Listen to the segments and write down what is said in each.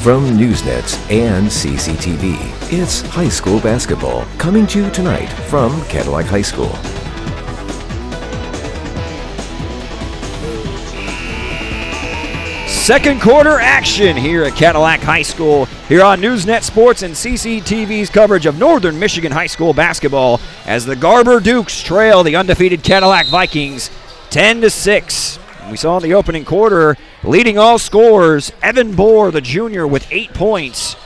From Newsnets and CCTV, it's high school basketball coming to you tonight from Cadillac High School. Second quarter action here at Cadillac High School, here on Newsnet Sports and CCTV's coverage of Northern Michigan High School basketball as the Garber Dukes trail the undefeated Cadillac Vikings 10-6. We saw in the opening quarter, leading all scorers, Evan Bohr, the junior, with 8 points.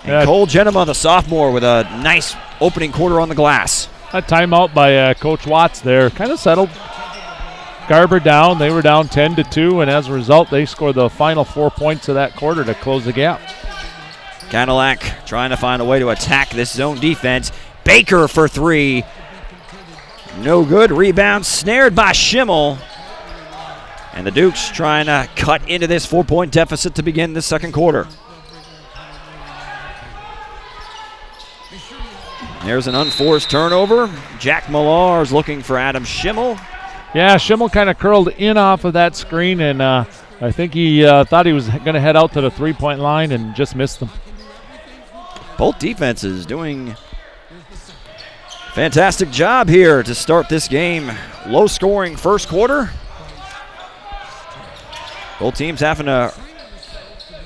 And Cole Genema, the sophomore, with a nice opening quarter on the glass. A timeout by Coach Watts there kind of settled Garber down. They were down 10-2, and as a result, they scored the final 4 points of that quarter to close the gap. Cadillac trying to find a way to attack this zone defense. Baker for three. No good. Rebound snared by Schimmel. And the Dukes trying to cut into this 4-point deficit to begin this second quarter. There's an unforced turnover. Jack Millar is looking for Adam Schimmel. Yeah, Schimmel kind of curled in off of that screen, and I think he thought he was going to head out to the three-point line and just missed them. Both defenses doing a fantastic job here to start this game. Low-scoring first quarter. Both teams having to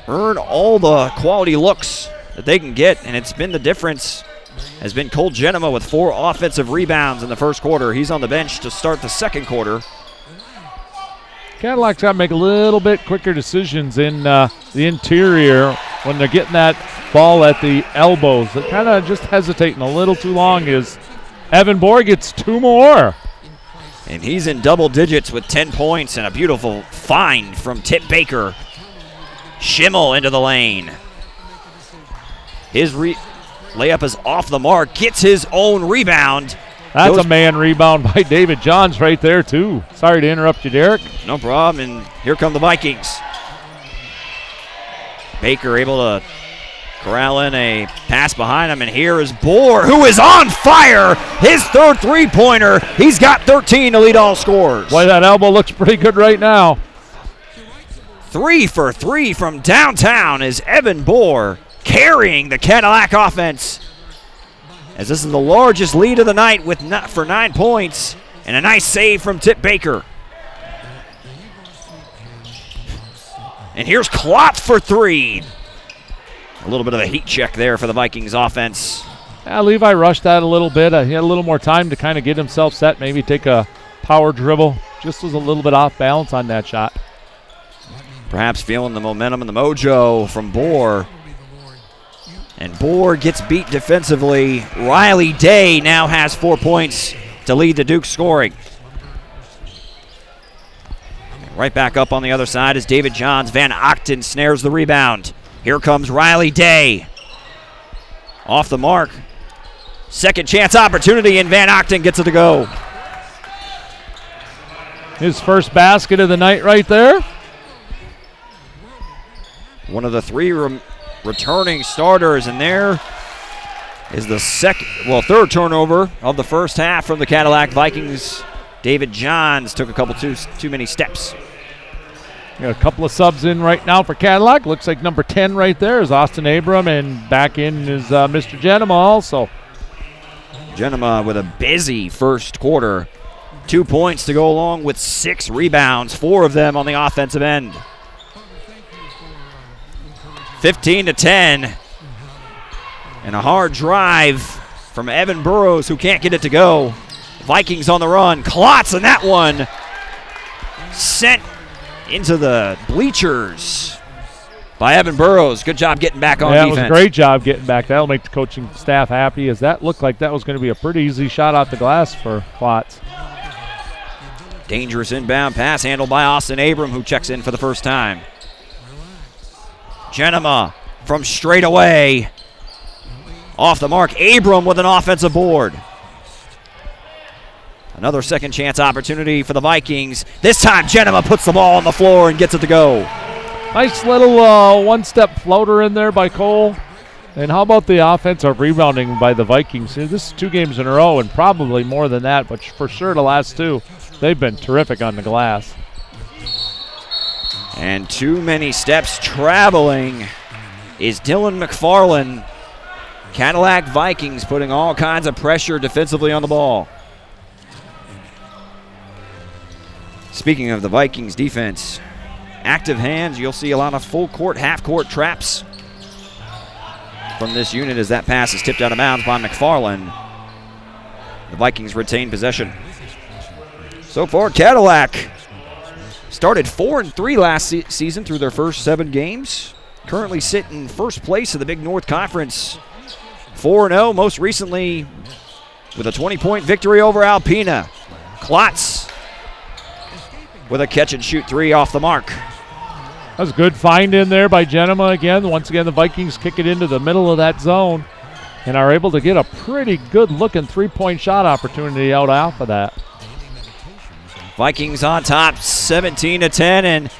earn all the quality looks that they can get, and it's been the difference has been Cole Genema with 4 offensive rebounds in the first quarter. He's on the bench to start the second quarter. Cadillac's got to make a little bit quicker decisions in the interior when they're getting that ball at the elbows. They're kind of just hesitating a little too long as Evan Bohr gets 2 more. And he's in double digits with 10 points and a beautiful find from Tip Baker. Schimmel into the lane. His layup is off the mark, gets his own rebound. That's a man rebound by David Johns right there, too. Sorry to interrupt you, Derek. No problem, and here come the Vikings. Baker able to corral in a pass behind him, and here is Bohr, who is on fire. His third three-pointer. He's got 13 to lead all scorers. Boy, that elbow looks pretty good right now. 3 for 3 from downtown is Evan Bohr, carrying the Cadillac offense, as this is the largest lead of the night for 9 points, and a nice save from Tip Baker. And here's Klotz for 3. A little bit of a heat check there for the Vikings offense. Yeah, Levi rushed that a little bit. He had a little more time to kind of get himself set, maybe take a power dribble. Just was a little bit off balance on that shot. Perhaps feeling the momentum and the mojo from Bohr. And Bohr gets beat defensively. Riley Day now has 4 points to lead the Dukes scoring. Right back up on the other side is David Johns. Van Ochten snares the rebound. Here comes Riley Day. Off the mark. Second chance opportunity, and Van Ochten gets it to go. His first basket of the night right there. One of the 3 returning starters, and there is the third turnover of the first half from the Cadillac Vikings. David Johns took a couple too many steps. Got a couple of subs in right now for Cadillac. Looks like number 10 right there is Austin Abram, and back in is Mr. Genema also. Genema with a busy first quarter. 2 points to go along with 6 rebounds, 4 of them on the offensive end. 15-10. And a hard drive from Evan Burrows, who can't get it to go. Vikings on the run. Klotz on that one. Sent into the bleachers by Evan Burrows. Good job getting back on defense. That was a great job getting back. That'll make the coaching staff happy, as that looked like that was going to be a pretty easy shot off the glass for Klotz. Dangerous inbound pass handled by Austin Abram, who checks in for the first time. Genema from straight away. Off the mark. Abram with an offensive board. Another second chance opportunity for the Vikings. This time Genema puts the ball on the floor and gets it to go. Nice little one-step floater in there by Cole. And how about the offensive rebounding by the Vikings? This is 2 games in a row, and probably more than that, but for sure the last 2, they've been terrific on the glass. And too many steps traveling is Dylan McFarland. Cadillac Vikings putting all kinds of pressure defensively on the ball. Speaking of the Vikings defense, active hands, you'll see a lot of full court, half court traps from this unit as that pass is tipped out of bounds by McFarland. The Vikings retain possession. So far, Cadillac started 4-3 last season through their first 7 games. Currently sit in first place of the Big North Conference. 4-0, most recently with a 20-point victory over Alpena. Klotz with a catch-and-shoot 3 off the mark. That was a good find in there by Genema again. Once again, the Vikings kick it into the middle of that zone and are able to get a pretty good-looking three-point shot opportunity out of that. Vikings on top, 17-10, and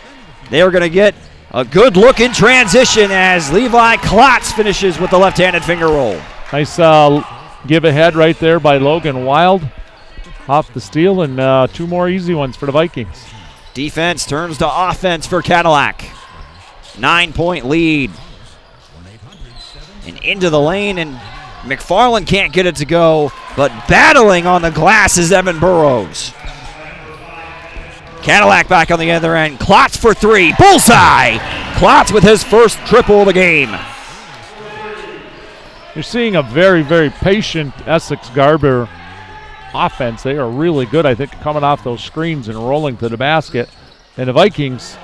they're going to get a good look in transition as Levi Klotz finishes with the left-handed finger roll. Nice give ahead right there by Logan Wild off the steal, and 2 more easy ones for the Vikings. Defense turns to offense for Cadillac. 9-point lead. And into the lane, and McFarland can't get it to go, but battling on the glass is Evan Burrows. Cadillac back on the other end. Klotz for 3. Bullseye! Klotz with his first triple of the game. You're seeing a very, very patient Essex Garber offense. They are really good, I think, coming off those screens and rolling to the basket. And the Vikings,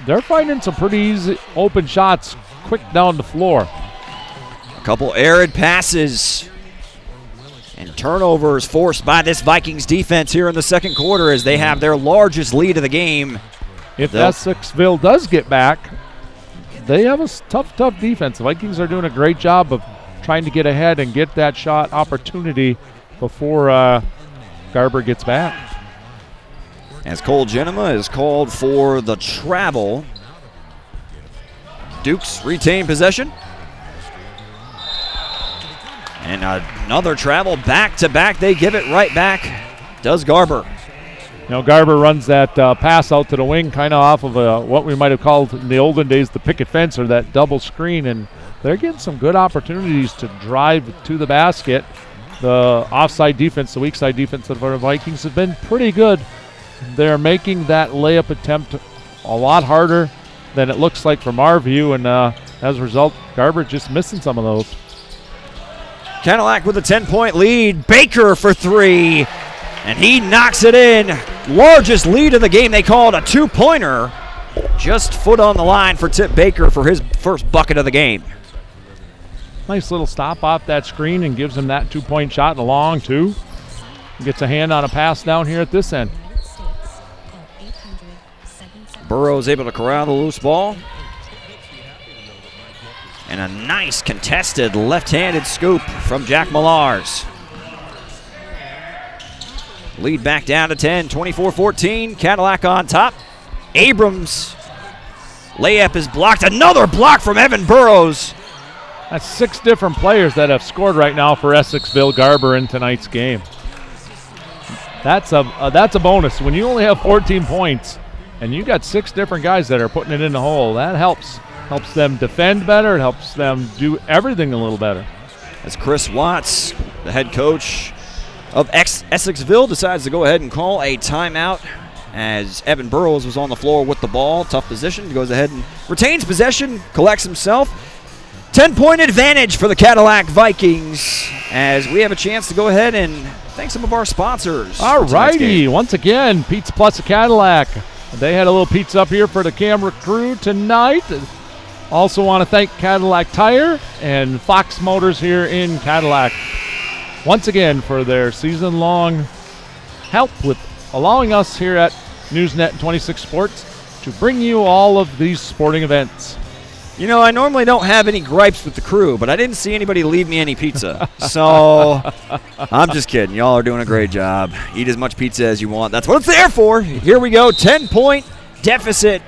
they're finding some pretty easy open shots quick down the floor. A couple arid passes and turnovers forced by this Vikings defense here in the second quarter as they have their largest lead of the game. If Essexville does get back, they have a tough defense. The Vikings are doing a great job of trying to get ahead and get that shot opportunity before Garber gets back. As Cole Genema is called for the travel. Dukes retain possession. And another travel back-to-back. They give it right back. Does Garber. You know, Garber runs that pass out to the wing kind of off of what we might have called in the olden days the picket fence or that double screen, and they're getting some good opportunities to drive to the basket. The offside defense, the weak side defense of the Vikings have been pretty good. They're making that layup attempt a lot harder than it looks like from our view, and as a result, Garber just missing some of those. Cadillac with a 10-point lead. Baker for 3, and he knocks it in. Largest lead of the game. They call it a 2-pointer. Just foot on the line for Tip Baker for his first bucket of the game. Nice little stop off that screen and gives him that 2-point shot and a long 2. Gets a hand on a pass down here at this end. Burrows able to corral the loose ball. And a nice contested left-handed scoop from Jack Millars. Lead back down to 10, 24-14. Cadillac on top. Abrams. Layup is blocked. Another block from Evan Burrows. That's 6 different players that have scored right now for Essexville Garber in tonight's game. That's a bonus. When you only have 14 points and you got 6 different guys that are putting it in the hole, that helps. Helps them defend better. It helps them do everything a little better. As Chris Watts, the head coach of Essexville, decides to go ahead and call a timeout as Evan Burrows was on the floor with the ball. Tough position. Goes ahead and retains possession, collects himself. 10-point advantage for the Cadillac Vikings as we have a chance to go ahead and thank some of our sponsors. All righty. Once again, Pizza Plus of Cadillac. They had a little pizza up here for the camera crew tonight. Also want to thank Cadillac Tire and Fox Motors here in Cadillac once again for their season-long help with allowing us here at Newsnet and 26 Sports to bring you all of these sporting events. You know, I normally don't have any gripes with the crew, but I didn't see anybody leave me any pizza. So I'm just kidding. Y'all are doing a great job. Eat as much pizza as you want. That's what it's there for. Here we go. 10-point deficit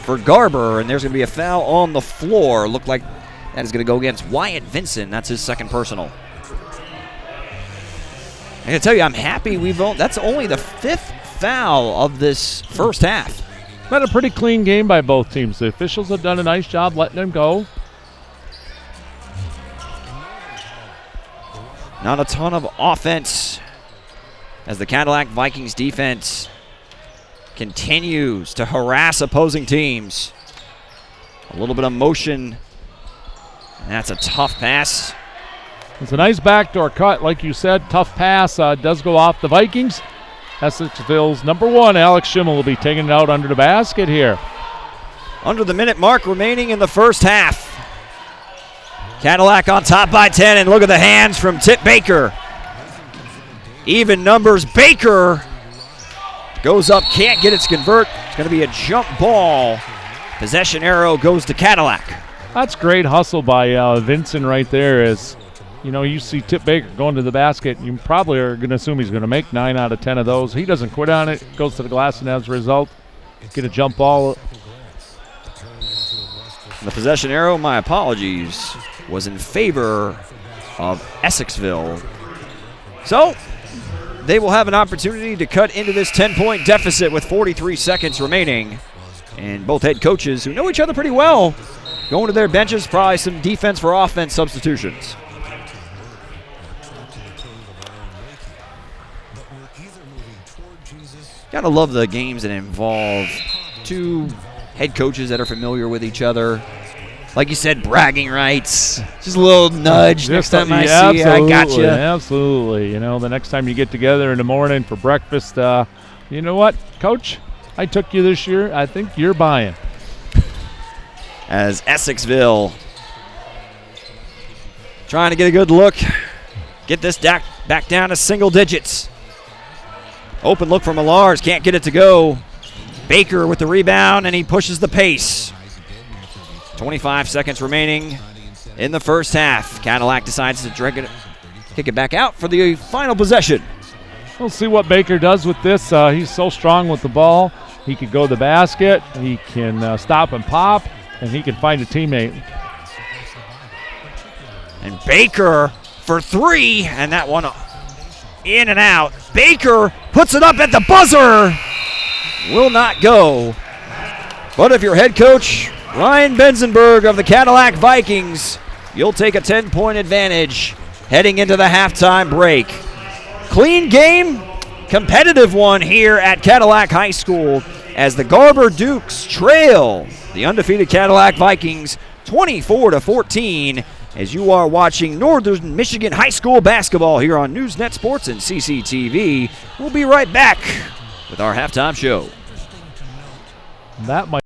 for Garber, and there's going to be a foul on the floor. Looked like that is going to go against Wyatt Vinson. That's his second personal. I got to tell you, I'm happy that's only the 5th foul of this first half. Been a pretty clean game by both teams. The officials have done a nice job letting them go. Not a ton of offense as the Cadillac Vikings defense continues to harass opposing teams. A little bit of motion, and that's a tough pass. It's a nice backdoor cut, like you said. Tough pass does go off the Vikings. Essexville's number 1, Alex Schimmel, will be taking it out under the basket here. Under the minute mark remaining in the first half. Cadillac on top by 10, and look at the hands from Tip Baker. Even numbers. Baker goes up, can't get it to convert. It's going to be a jump ball. Possession arrow goes to Cadillac. That's great hustle by Vincent right there. As you know, you see Tip Baker going to the basket, you probably are going to assume he's going to make 9 out of 10 of those. He doesn't quit on it, goes to the glass, and as a result, get a jump ball. The possession arrow, my apologies, was in favor of Essexville. So they will have an opportunity to cut into this 10-point deficit with 43 seconds remaining. And both head coaches, who know each other pretty well, going to their benches, probably some defense for offense substitutions. Gotta love the games that involve two head coaches that are familiar with each other. Like you said, bragging rights. Just a little nudge next time I see you. I got you. Absolutely. You know, the next time you get together in the morning for breakfast, you know what, Coach? I took you this year. I think you're buying. As Essexville trying to get a good look, get this back down to single digits. Open look from Millars, can't get it to go. Baker with the rebound, and he pushes the pace. 25 seconds remaining in the first half. Cadillac decides to kick it back out for the final possession. We'll see what Baker does with this. He's so strong with the ball. He can go to the basket, he can stop and pop, and he can find a teammate. And Baker for 3, and that one in and out. Baker puts it up at the buzzer. Will not go. But if you're head coach Ryan Benzenberg of the Cadillac Vikings, you'll take a 10-point advantage heading into the halftime break. Clean game, competitive one here at Cadillac High School as the Garber Dukes trail the undefeated Cadillac Vikings 24-14 as you are watching Northern Michigan High School basketball here on Newsnet Sports and CCTV. We'll be right back with our halftime show. That might